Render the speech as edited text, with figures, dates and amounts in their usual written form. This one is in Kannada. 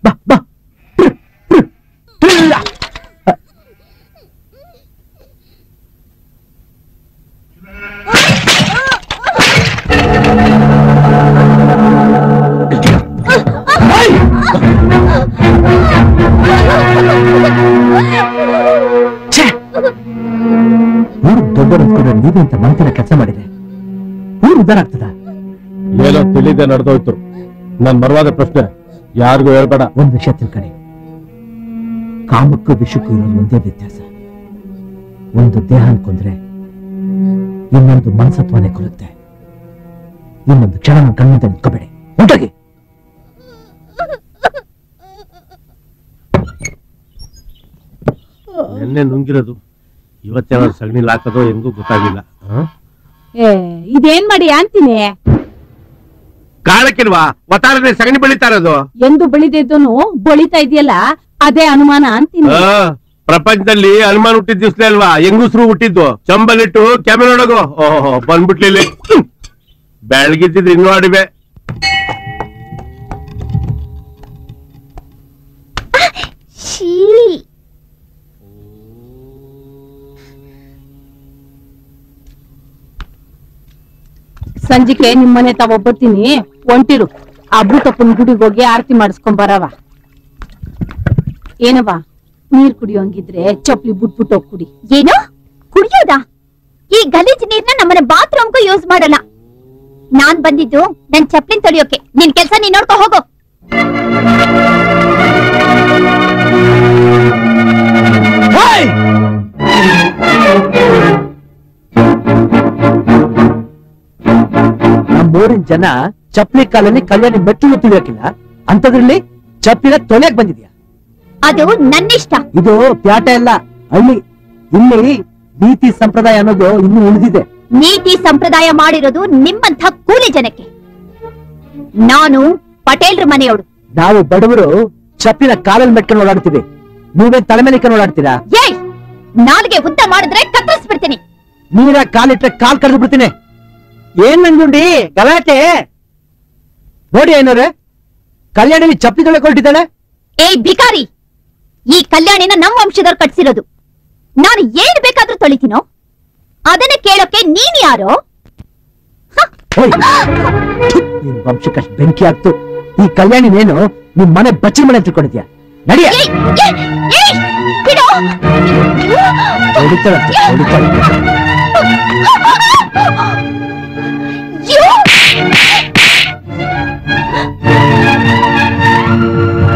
ಬಾ ಬಾ ಊರು ದೊಡ್ಡವರು ಅಂದ್ಕೊಂಡ್ರೆ ನೀವೇ ಅಂತ ಮನಸ್ಸಿನ ಕೆಲಸ ಮಾಡಿದ್ರೆ ಊರು ಉದ್ದಾರ ಆಗ್ತದ? ಏನೋ ತಿಳಿದೆ ನಡೆದೋಯ್ತು. ನನ್ ಮರವಾದ ಪ್ರಶ್ನೆ ಯಾರಿಗೂ ಹೇಳ್ಬೇಡ. ಒಂದ್ ವಿಷಯ ತಿಳ್ಕಣಿ, ಕಾಮಕ್ಕೂ ವಿಷಕ್ಕೂ ಇರೋದು ಒಂದೇ ವ್ಯತ್ಯಾಸ. ಒಂದು ದೇಹ ಅನ್ಕೊಂಡ್ರೆ ಇನ್ನೊಂದು ಮನಸತ್ವನೇ ಕೊಡುತ್ತೆ. ಇನ್ನೊಂದು ಕ್ಷಣ ನನ್ನ ಕಣ್ಣಿಂದ ನಿಂತ್ಕೋಬೇಡಿ, ಹೊರಟೋಗಿ. ನೆನ್ನೆ ನುಂಗಿರೋದು ಇವತ್ತೇನಾದ್ರು ಸಗಣಿಲಿ ಹಾಕೋದು ಹೆಂಗೂ ಗೊತ್ತಾಗಿಲ್ಲ. ಇದೇನ್ ಮಾಡಿ ಅಂತೀನಿ? ಕಾಳಕ್ಕಿಲ್ವಾ ಒತ್ತಾರನೆ ಸಗಣಿ ಬೆಳಿತಾ ಇರೋದು? ಎಂದು ಬೆಳಿದಿದ್ದನು ಬಳಿತಾ ಇದೆಯಲ್ಲ, ಅದೇ ಅನುಮಾನ ಅಂತೀನಿ. ಪ್ರಪಂಚದಲ್ಲಿ ಅನುಮಾನ ಹುಟ್ಟಿದ ದಿವ್ಸಲೇ ಅಲ್ವಾ ಹೆಂಗುಸ್ರು ಹುಟ್ಟಿದ್ದು? ಚಂಬಲಿಟ್ಟು ಕ್ಯಾಮೆರಾ ನೋಡೋಗು. ಓಹೋ ಬಂದ್ಬಿಟ್ಲಿ, ಬೆಳಗಿದ್ದಿದ್ದು ಇನ್ನೂ ಅಡಿವೆ. ಸಂಜಿಕೆ ನಿಮ್ಮನೆ ತಾವೊಬ್ಬರ್ತೀನಿ, ಒಂಟಿರು. ಅಬ್ಬುತಪ್ಪನ ಗುಡಿಗೆ ಹೋಗಿ ಆರತಿ ಮಾಡಿಸ್ಕೊಂಡ್ ಬರವ. ಏನವಾ ನೀರ್ ಕುಡಿಯೋಂಗಿದ್ರೆ ಚಪ್ಲಿ ಬಿಟ್ಬಿಟ್ಟು ಹೋಗಿ ಕುಡಿ. ಏನು ಕುಡಿಯೋದಾ? ಈ ಗಲೀಜ್ ನೀರ್ನ ನಮ್ಮನೆ ಬಾತ್ರೂಮ್ಗೂ ಯೂಸ್ ಮಾಡಲ್ಲ. ನಾನ್ ಬಂದಿದ್ದು ನನ್ ಚಪ್ಲಿನ್ ತೊಳಿಯೋಕೆ. ನಿನ್ ಕೆಲ್ಸ ನೀನ್ ನೋಡ್ಕೊ ಹೋಗು. ನಮ್ಮೂರಿನ ಜನ ಚಪ್ಪಲಿ ಕಾಲಲ್ಲಿ ಕಲ್ಯಾಣಿ ಮೆಟ್ಟಿಲು ತುಳಿಯೋಕಿಲ್ಲ, ಅಂತದ್ರಲ್ಲಿ ಚಪ್ಲಿನ ತೊಳೆಯಕ್ ಬಂದಿದ್ಯಾ? ಅದು ನನ್ನಿಷ್ಟ. ಇದು ಪ್ಯಾಟ ಎಲ್ಲ ಹಳ್ಳಿ. ಇಲ್ಲಿ ನೀತಿ ಸಂಪ್ರದಾಯ ಅನ್ನೋದು ಇನ್ನೂ ಉಳಿದಿದೆ. ನೀತಿ ಸಂಪ್ರದಾಯ ಮಾಡಿರೋದು ನಿಮ್ಮಂಥ ಕೂಲಿ ಜನಕ್ಕೆ. ನಾನು ಪಟೇಲ್ರ ಮನೆಯವಳು. ನಾವು ಬಡವರು ಚಪ್ಲಿನ ಕಾಲಲ್ಲಿ ಮೆಟ್ಕೊಂಡು ಓಡಾಡ್ತೀವಿ, ನೀವೇ ತಲೆ ಮೇಲೆ ಇಟ್ಕೊಂಡು ಓಡಾಡ್ತೀರಾ? ಏಯ್, ನಾಲ್ಗೆ ಉದ್ದ ಮಾಡಿದ್ರೆ ಕತ್ತರಿಸ್ಬಿಡ್ತೀನಿ. ನೀರ ಕಾಲಿಟ್ರೆ ಕಾಲ್ ಕರೆದು ಬಿಡ್ತೀನಿ. ಏನ್ ನಂಜುಂಡಿ ಗಲಾಟೆ? ನೋಡಿ ಏನೋರೆ, ಕಲ್ಯಾಣಿ ಚಪ್ಪಲಿ ತೊಳೆ ಕೊಟ್ಟಿದ್ದಾಳೆ. ಏಯ್ ಭಿಕಾರಿ, ಈ ಕಲ್ಯಾಣಿನ ನಮ್ಮ ವಂಶದವ್ರು ಕಟ್ಸಿರೋದು. ನಾನು ಏನ್ ಬೇಕಾದ್ರೂ ತೊಳಿತೀನೋ ಅದನ್ನ ಕೇಳೋಕೆ ನೀನ್ ಯಾರೋ? ನಿನ್ ವಂಶಕ್ಕಷ್ಟು ಬೆಂಕಿ ಆಗ್ತು. ಈ ಕಲ್ಯಾಣಿನೇನು ನಿಮ್ ಮನೆ ಬಚ್ಚಿ ಮನೆ ತಿಳ್ಕೊಂಡಿದ್ಯಾ? ನಡಿಯ ಬಿಡು. ಹೊಡಿತಾಳಂತೆ, ಹೊಡಿತಾಳೆ.